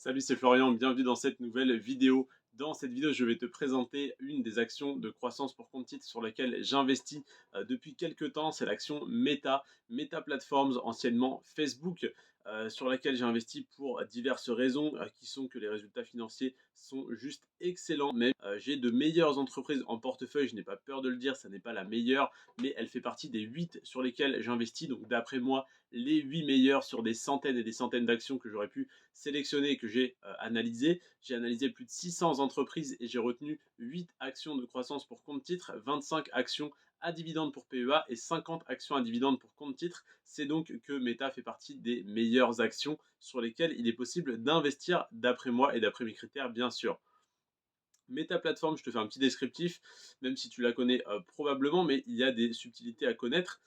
Salut, c'est Florian, bienvenue dans cette nouvelle vidéo. Dans cette vidéo, je vais te présenter une des actions de croissance pour compte titre sur laquelle j'investis depuis quelques temps. C'est l'action Meta, Meta Platforms, anciennement Facebook, sur laquelle j'ai investi pour diverses raisons qui sont que les résultats financiers sont juste excellents. Même j'ai de meilleures entreprises en portefeuille, je n'ai pas peur de le dire, ça n'est pas la meilleure, mais elle fait partie des 8 sur lesquelles j'investis. Donc d'après moi, les 8 meilleures sur des centaines et des centaines d'actions que j'aurais pu sélectionné et que j'ai analysé. J'ai analysé plus de 600 entreprises et j'ai retenu 8 actions de croissance pour compte titre, 25 actions à dividendes pour PEA et 50 actions à dividendes pour compte titre. C'est donc que Meta fait partie des meilleures actions sur lesquelles il est possible d'investir d'après moi et d'après mes critères bien sûr. Meta Platform, je te fais un petit descriptif, même si tu la connais probablement, mais il y a des subtilités à connaître.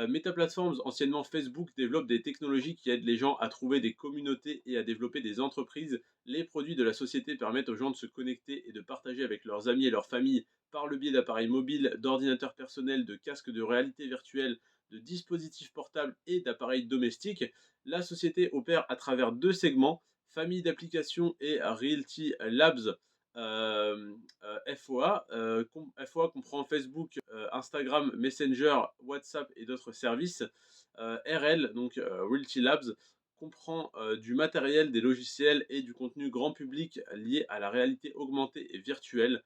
Meta Platforms, anciennement Facebook, développe des technologies qui aident les gens à trouver des communautés et à développer des entreprises. Les produits de la société permettent aux gens de se connecter et de partager avec leurs amis et leurs familles par le biais d'appareils mobiles, d'ordinateurs personnels, de casques de réalité virtuelle, de dispositifs portables et d'appareils domestiques. La société opère à travers deux segments, famille d'applications et Realty Labs. FOA. FOA comprend Facebook, Instagram, Messenger, WhatsApp et d'autres services. RL, donc Realty Labs, comprend du matériel, des logiciels et du contenu grand public lié à la réalité augmentée et virtuelle.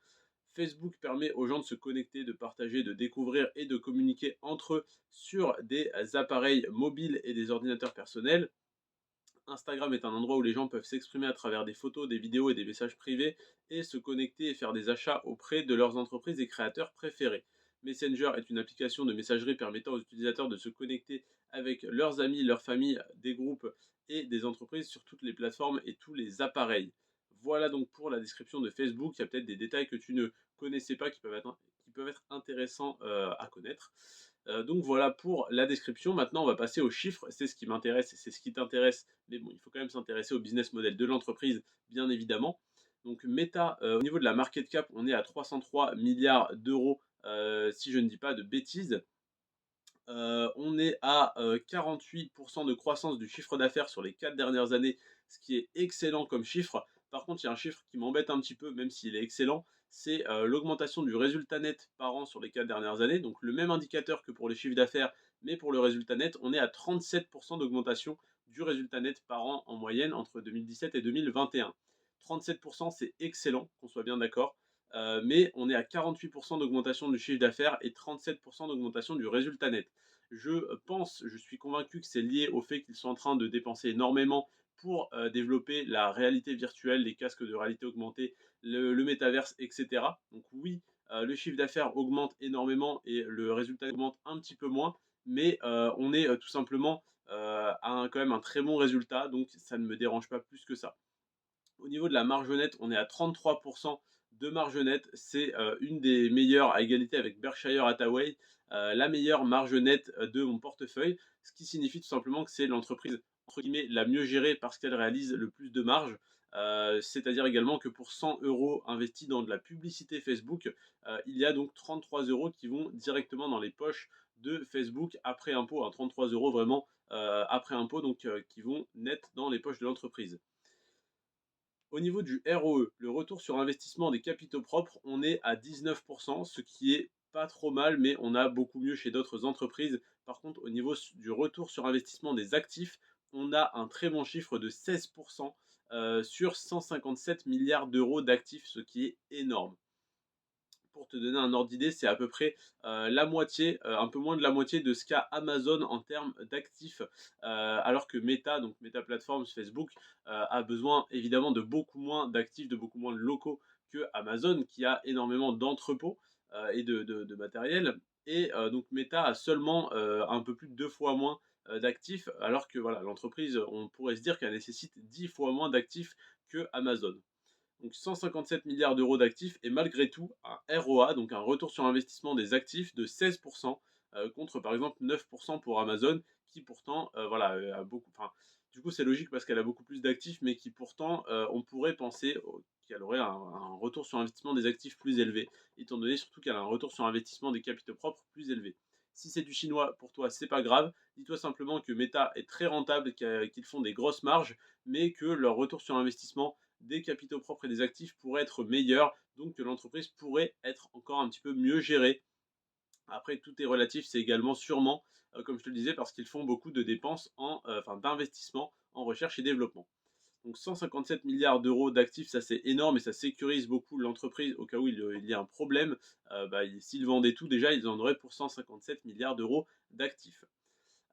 Facebook permet aux gens de se connecter, de partager, de découvrir et de communiquer entre eux sur des appareils mobiles et des ordinateurs personnels. Instagram est un endroit où les gens peuvent s'exprimer à travers des photos, des vidéos et des messages privés et se connecter et faire des achats auprès de leurs entreprises et créateurs préférés. Messenger est une application de messagerie permettant aux utilisateurs de se connecter avec leurs amis, leurs familles, des groupes et des entreprises sur toutes les plateformes et tous les appareils. Voilà donc pour la description de Facebook. Il y a peut-être des détails que tu ne connaissais pas qui peuvent être intéressants à connaître. Donc voilà pour la description. Maintenant, on va passer aux chiffres. C'est ce qui m'intéresse et c'est ce qui t'intéresse. Mais bon, il faut quand même s'intéresser au business model de l'entreprise, bien évidemment. Donc Meta, au niveau de la market cap, on est à 303 milliards d'euros, si je ne dis pas de bêtises. On est à 48% de croissance du chiffre d'affaires sur les 4 dernières années, ce qui est excellent comme chiffre. Par contre, il y a un chiffre qui m'embête un petit peu, même s'il est excellent, c'est l'augmentation du résultat net par an sur les 4 dernières années. Donc le même indicateur que pour les chiffres d'affaires, mais pour le résultat net, on est à 37% d'augmentation du résultat net par an en moyenne entre 2017 et 2021. 37%, c'est excellent, qu'on soit bien d'accord. Mais on est à 48% d'augmentation du chiffre d'affaires et 37% d'augmentation du résultat net. Je suis convaincu que c'est lié au fait qu'ils sont en train de dépenser énormément pour développer la réalité virtuelle, les casques de réalité augmentée, le métaverse, etc. Donc oui, le chiffre d'affaires augmente énormément et le résultat augmente un petit peu moins, mais on est tout simplement quand même un très bon résultat, donc ça ne me dérange pas plus que ça. Au niveau de la marge nette, on est à 33% de marge nette. C'est une des meilleures à égalité avec Berkshire Hathaway, la meilleure marge nette de mon portefeuille, ce qui signifie tout simplement que c'est l'entreprise entre guillemets la mieux gérée parce qu'elle réalise le plus de marge. C'est-à-dire également que pour 100 euros investis dans de la publicité Facebook, il y a donc 33 euros qui vont directement dans les poches de Facebook après impôt. 33 euros vraiment après impôt, donc qui vont net dans les poches de l'entreprise. Au niveau du ROE, le retour sur investissement des capitaux propres, on est à 19%, ce qui est pas trop mal, mais on a beaucoup mieux chez d'autres entreprises. Par contre, au niveau du retour sur investissement des actifs, on a un très bon chiffre de 16% sur 157 milliards d'euros d'actifs, ce qui est énorme. Pour te donner un ordre d'idée, c'est à peu près la moitié, un peu moins de la moitié de ce qu'a Amazon en termes d'actifs, alors que Meta, donc Meta Platforms, Facebook, a besoin évidemment de beaucoup moins d'actifs, de beaucoup moins de locaux que Amazon, qui a énormément d'entrepôts et de matériel. Et donc Meta a seulement un peu plus de 2 fois moins d'actifs, alors que voilà, l'entreprise, on pourrait se dire qu'elle nécessite 10 fois moins d'actifs que Amazon. Donc 157 milliards d'euros d'actifs et malgré tout un ROA, donc un retour sur investissement des actifs de 16%, contre par exemple 9% pour Amazon qui pourtant voilà, a beaucoup. Enfin, du coup c'est logique parce qu'elle a beaucoup plus d'actifs, mais qui pourtant on pourrait penser qu'elle aurait un retour sur investissement des actifs plus élevé, étant donné surtout qu'elle a un retour sur investissement des capitaux propres plus élevé. Si c'est du chinois, pour toi, c'est pas grave. Dis-toi simplement que Meta est très rentable, qu'ils font des grosses marges, mais que leur retour sur investissement des capitaux propres et des actifs pourrait être meilleur, donc que l'entreprise pourrait être encore un petit peu mieux gérée. Après, tout est relatif, c'est également sûrement, comme je te le disais, parce qu'ils font beaucoup de dépenses enfin d'investissement en recherche et développement. Donc 157 milliards d'euros d'actifs, ça c'est énorme et ça sécurise beaucoup l'entreprise au cas où il y a un problème. S'ils vendaient tout déjà, ils en auraient pour 157 milliards d'euros d'actifs.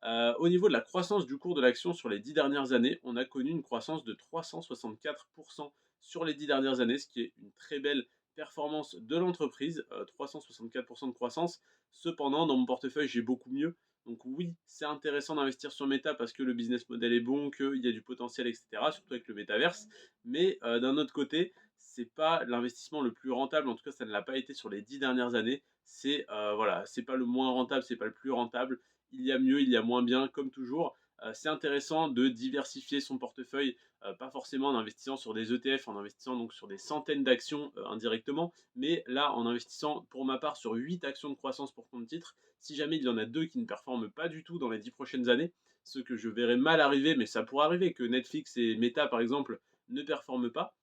Au niveau de la croissance du cours de l'action sur les 10 dernières années, on a connu une croissance de 364% sur les 10 dernières années, ce qui est une très belle performance de l'entreprise, 364% de croissance. Cependant, dans mon portefeuille, j'ai beaucoup mieux. Donc oui, c'est intéressant d'investir sur Meta parce que le business model est bon, qu'il y a du potentiel, etc., surtout avec le métaverse. Mais d'un autre côté, c'est pas l'investissement le plus rentable, en tout cas ça ne l'a pas été sur les 10 dernières années. C'est voilà, c'est pas le moins rentable, c'est pas le plus rentable. Il y a mieux, il y a moins bien, comme toujours. C'est intéressant de diversifier son portefeuille, pas forcément en investissant sur des ETF, en investissant donc sur des centaines d'actions indirectement, mais là en investissant pour ma part sur 8 actions de croissance pour compte titre. Si jamais il y en a deux qui ne performent pas du tout dans les 10 prochaines années, ce que je verrais mal arriver, mais ça pourrait arriver que Netflix et Meta par exemple ne performent pas,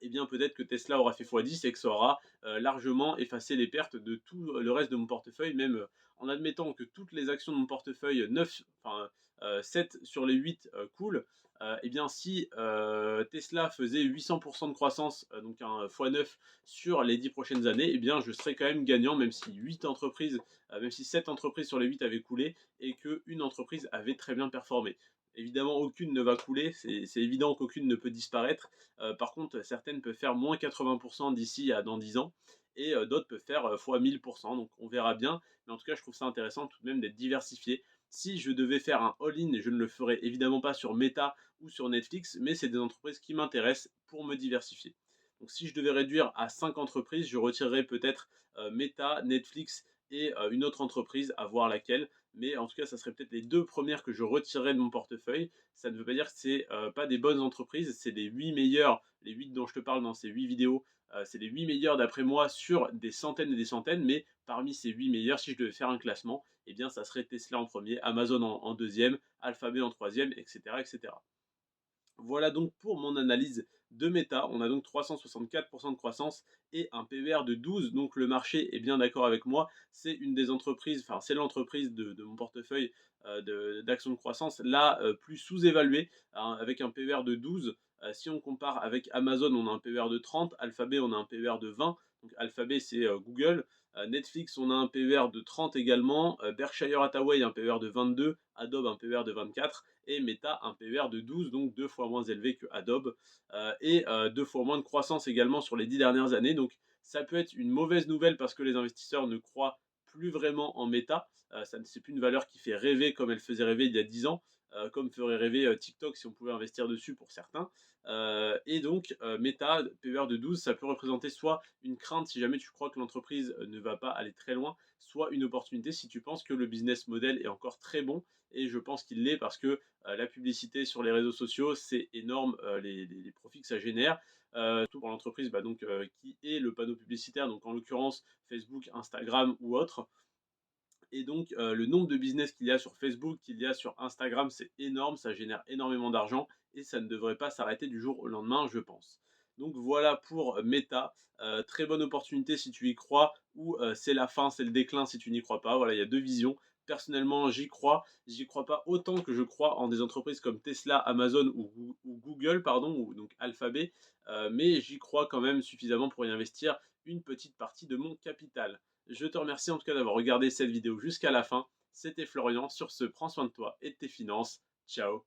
eh bien peut-être que Tesla aura fait x10 et que ça aura largement effacé les pertes de tout le reste de mon portefeuille, même en admettant que toutes les actions de mon portefeuille, 9, enfin 7 sur les 8 coulent, eh bien si Tesla faisait 800% de croissance, donc un x9 sur les 10 prochaines années, eh bien je serais quand même gagnant, même si 8 entreprises, même si 7 entreprises sur les 8 avaient coulé et qu'une entreprise avait très bien performé. Évidemment, aucune ne va couler, c'est évident qu'aucune ne peut disparaître. Par contre, certaines peuvent faire moins 80% d'ici à dans 10 ans et d'autres peuvent faire fois 1000%. Donc on verra bien. Mais en tout cas, je trouve ça intéressant tout de même d'être diversifié. Si je devais faire un all-in, je ne le ferais évidemment pas sur Meta ou sur Netflix, mais c'est des entreprises qui m'intéressent pour me diversifier. Donc si je devais réduire à 5 entreprises, je retirerais peut-être Meta, Netflix et une autre entreprise, à voir laquelle. Mais en tout cas, ça serait peut-être les deux premières que je retirerais de mon portefeuille. Ça ne veut pas dire que c'est pas des bonnes entreprises, c'est les 8 meilleures, les 8 dont je te parle dans ces 8 vidéos, c'est les 8 meilleures d'après moi sur des centaines et des centaines, mais parmi ces 8 meilleures, si je devais faire un classement, eh bien ça serait Tesla en premier, Amazon en deuxième, Alphabet en troisième, etc., etc. Voilà donc pour mon analyse de Meta. On a donc 364% de croissance et un PER de 12. Donc le marché est bien d'accord avec moi. C'est une des entreprises, enfin c'est l'entreprise de mon portefeuille d'actions de croissance la plus sous-évaluée, hein, avec un PER de 12. Si on compare avec Amazon, on a un PER de 30. Alphabet, on a un PER de 20. Donc Alphabet, c'est Google. Netflix, on a un PER de 30 également. Berkshire Hathaway, un PER de 22. Adobe, un PER de 24 et Meta un PER de 12, donc deux fois moins élevé que Adobe, et deux fois moins de croissance également sur les 10 dernières années. Donc ça peut être une mauvaise nouvelle parce que les investisseurs ne croient plus vraiment en Meta. Ça c'est plus une valeur qui fait rêver comme elle faisait rêver il y a 10 ans, comme ferait rêver TikTok si on pouvait investir dessus pour certains. Et donc Meta, PER de 12, ça peut représenter soit une crainte si jamais tu crois que l'entreprise ne va pas aller très loin, soit une opportunité si tu penses que le business model est encore très bon. Et je pense qu'il l'est parce que la publicité sur les réseaux sociaux, c'est énorme, les profits que ça génère. Surtout pour l'entreprise qui est le panneau publicitaire, donc en l'occurrence Facebook, Instagram ou autre. Et donc le nombre de business qu'il y a sur Facebook, qu'il y a sur Instagram, c'est énorme, ça génère énormément d'argent et ça ne devrait pas s'arrêter du jour au lendemain, je pense. Donc voilà pour Meta. Très bonne opportunité si tu y crois, ou c'est la fin, c'est le déclin si tu n'y crois pas. Voilà, il y a deux visions. Personnellement, j'y crois pas autant que je crois en des entreprises comme Tesla, Amazon ou Google, pardon, ou donc Alphabet, mais j'y crois quand même suffisamment pour y investir une petite partie de mon capital. Je te remercie en tout cas d'avoir regardé cette vidéo jusqu'à la fin. C'était Florian. Sur ce, prends soin de toi et de tes finances. Ciao.